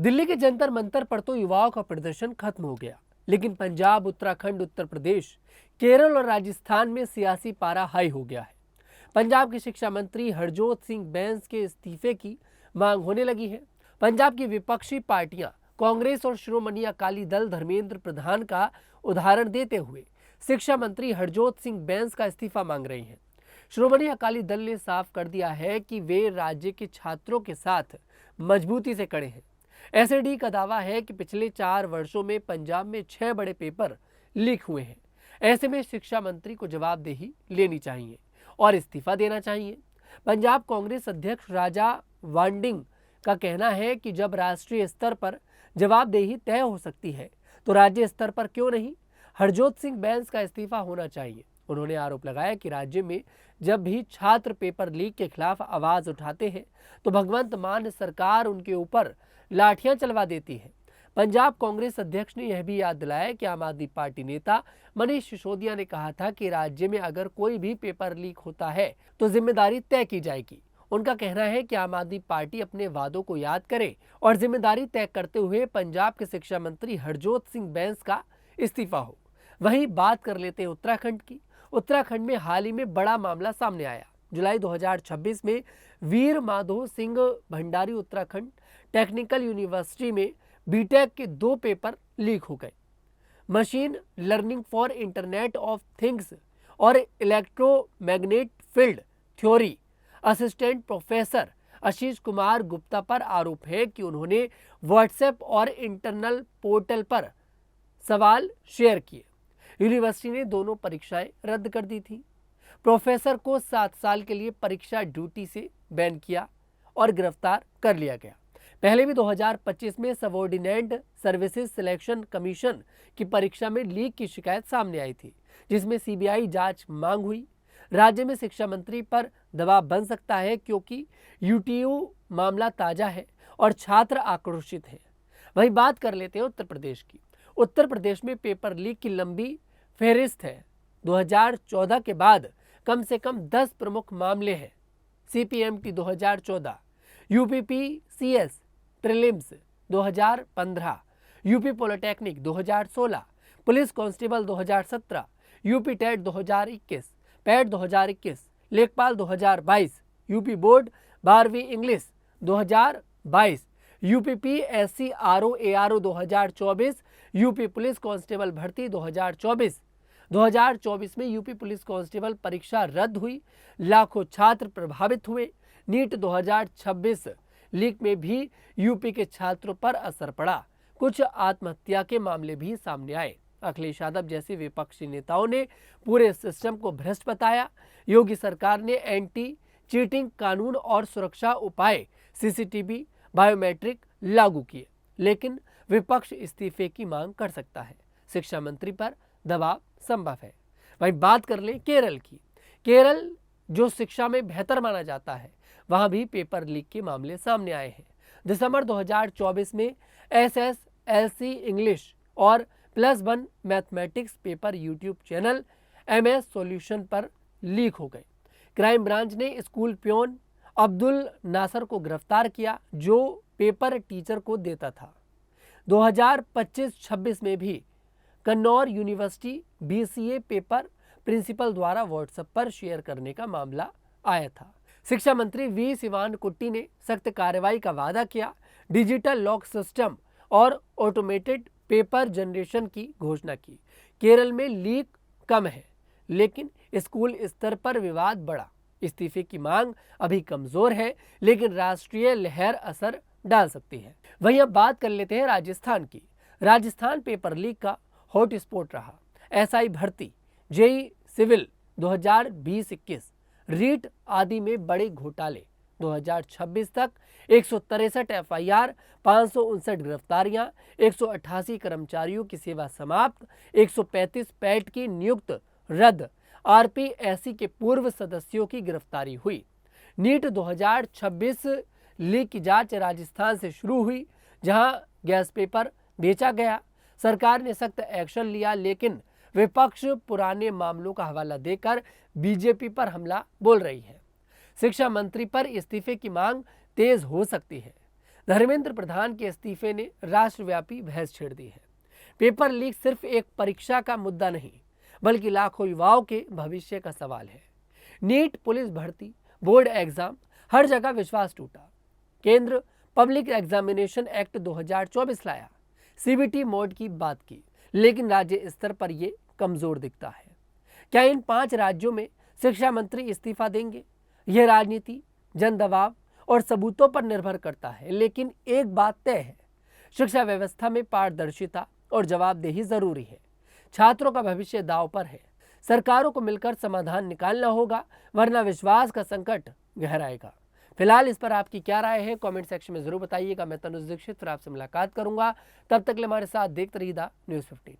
दिल्ली के जंतर मंतर पर तो युवाओं का प्रदर्शन खत्म हो गया, लेकिन पंजाब, उत्तराखंड, उत्तर प्रदेश, केरल और राजस्थान में सियासी पारा हाई हो गया है। पंजाब के शिक्षा मंत्री हरजोत सिंह बैंस के इस्तीफे की मांग होने लगी है। पंजाब की विपक्षी पार्टियां कांग्रेस और श्रोमणी अकाली दल धर्मेंद्र प्रधान का उदाहरण देते हुए शिक्षा मंत्री हरजोत सिंह बैंस का इस्तीफा मांग रही हैं। श्रोमणी अकाली दल ने साफ कर दिया है कि वे राज्य के छात्रों के साथ मजबूती से खड़े हैं। एसएडी का दावा है कि पिछले 4 वर्षों में पंजाब में 6 बड़े पेपर लीक हुए हैं। ऐसे में शिक्षा मंत्री को जवाबदेही लेनी चाहिए और इस्तीफा देना चाहिए। पंजाब कांग्रेस अध्यक्ष राजा वांडिंग का कहना है कि जब राष्ट्रीय स्तर पर जवाबदेही तय हो सकती है तो राज्य स्तर पर क्यों नहीं। हरजोत सिंह बैंस का इस्तीफा होना चाहिए। उन्होंने आरोप लगाया कि राज्य में जब भी छात्र पेपर लीक के खिलाफ आवाज उठाते हैं तो भगवंत मान सरकार उनके ऊपर लाठियां चलवा देती है। पंजाब कांग्रेस अध्यक्ष ने यह भी याद दिलाया कि आम आदमी पार्टी नेता मनीष सिसोदिया ने कहा था कि राज्य में अगर कोई भी पेपर लीक होता है तो जिम्मेदारी तय की जाएगी। उनका कहना है कि आम आदमी पार्टी अपने वादों को याद करे और जिम्मेदारी तय करते हुए पंजाब के शिक्षा मंत्री हरजोत सिंह बैंस का इस्तीफा हो। वहीं बात कर लेते हैं उत्तराखंड की। उत्तराखंड में हाल ही में बड़ा मामला सामने आया। जुलाई 2026 में वीर माधो सिंह भंडारी उत्तराखंड टेक्निकल यूनिवर्सिटी में बीटेक के 2 पेपर लीक हो गए। Machine learning for internet of things और electromagnet field theory assistant professor Ashish Kumar Gupta पर आरोप है कि उन्होंने व्हाट्सएप और इंटरनल पोर्टल पर सवाल शेयर किए। यूनिवर्सिटी ने दोनों परीक्षाएं रद्द कर दी थी। प्रोफेसर को 7 साल के लिए परीक्षा ड्यूटी से बैन किया और गिरफ्तार कर लिया गया। पहले भी 2025 में सबऑर्डिनेट सर्विसेज सिलेक्शन कमीशन की परीक्षा में लीक की शिकायत सामने आई थी, जिसमें सीबीआई जांच मांग हुई। राज्य में शिक्षा मंत्री पर दबाव बन सकता है क्योंकि यूटीयू मामला ताजा है और छात्र आक्रोशित हैं। वहीं बात कर लेते हैं उत्तर प्रदेश की। उत्तर प्रदेश में पेपर लीक की लंबी फहरिस्त है। 2014 के बाद कम से कम 10 प्रमुख मामले हैं। CPMT 2014, UPPCS prelims 2015, UP polytechnic 2016, police constable 2017, UP TET 2021, PET 2021, लेखपाल 2022, यूपी बोर्ड 12वीं English 2022, UPPSC RO ARO 2024, UP police constable भर्ती 2024। 2024 में यूपी पुलिस कांस्टेबल परीक्षा रद्द हुई, लाखों छात्र प्रभावित हुए। नीट 2026 लीक में भी यूपी के छात्रों पर असर पड़ा। कुछ आत्महत्या के मामले भी सामने आए। अखिलेश यादव जैसे विपक्षी नेताओं ने पूरे सिस्टम को भ्रष्ट बताया। योगी सरकार ने एंटी चीटिंग कानून और सुरक्षा उपाय सीसीटीवी बायोमेट्रिक लागू किए, लेकिन विपक्ष इस्तीफे की मांग कर सकता है। शिक्षा मंत्री पर दबाव संभव है। वहीं बात कर लें केरल की। केरल जो शिक्षा में बेहतर माना जाता है, वहां भी पेपर लीक के मामले सामने आए हैं। दिसंबर 2024 में एसएसएलसी इंग्लिश और +1 mathematics paper YouTube channel MS solution पर लीक हो गए। क्राइम ब्रांच ने स्कूल प्योन अब्दुल नासर को गिरफ्तार किया, जो पेपर टीचर को देता था। 2025-26 में भी कन्नौर यूनिवर्सिटी बीसीए पेपर प्रिंसिपल द्वारा व्हाट्सएप पर शेयर करने का मामला आया था। शिक्षा मंत्री वी शिवानकुट्टी ने सख्त कार्रवाई का वादा किया, डिजिटल लॉक सिस्टम और ऑटोमेटेड पेपर जनरेशन की घोषणा की। केरल में लीक कम है, लेकिन स्कूल स्तर पर विवाद बढ़ा। इस्तीफे की मांग अभी कमजोर है, लेकिन राष्ट्रीय लहर असर डाल सकती है। वहीं अब बात कर लेते हैं राजस्थान की। राजस्थान पेपर लीक का हॉटस्पॉट रहा। एसआई भर्ती, जेई सिविल 2020-21, रीट आदि में बड़े घोटाले। 2026 तक 163 एफआईआर, 559 गिरफ्तारियां, 188 कर्मचारियों की सेवा समाप्त, 135 पैट की नियुक्त रद्द, आरपीएससी के पूर्व सदस्यों की गिरफ्तारी हुई। नीट 2026 लीक की जांच राजस्थान से शुरू हुई, जहां गैस पेपर बेचा गया। सरकार ने सख्त एक्शन लिया, लेकिन विपक्ष पुराने मामलों का हवाला देकर बीजेपी पर हमला बोल रही है। शिक्षा मंत्री पर इस्तीफे की मांग तेज हो सकती है। धर्मेंद्र प्रधान के इस्तीफे ने राष्ट्रव्यापी बहस छेड़ दी है। पेपर लीक सिर्फ एक परीक्षा का मुद्दा नहीं, बल्कि लाखों युवाओं के भविष्य का सवाल है। नीट, पुलिस भर्ती, बोर्ड एग्जाम, हर जगह विश्वास टूटा। केंद्र पब्लिक एग्जामिनेशन एक्ट 2024 लाया, सीबीटी मोड की बात की, लेकिन राज्य स्तर पर यह कमजोर दिखता है। क्या इन 5 राज्यों में शिक्षा मंत्री इस्तीफा देंगे? यह राजनीति, जन दबाव और सबूतों पर निर्भर करता है, लेकिन एक बात तय है, शिक्षा व्यवस्था में पारदर्शिता और जवाबदेही जरूरी है। छात्रों का भविष्य दांव पर है। सरकारों को मिलकर समाधान निकालना होगा, वरना विश्वास का संकट गहराएगा। फिलहाल इस पर आपकी क्या राय है, कमेंट सेक्शन में जरूर बताइएगा। मैं तनुज दीक्षित फिर आपसे मुलाकात करूंगा। तब तक के लिए हमारे साथ देखते रहिए न्यूज़ 15।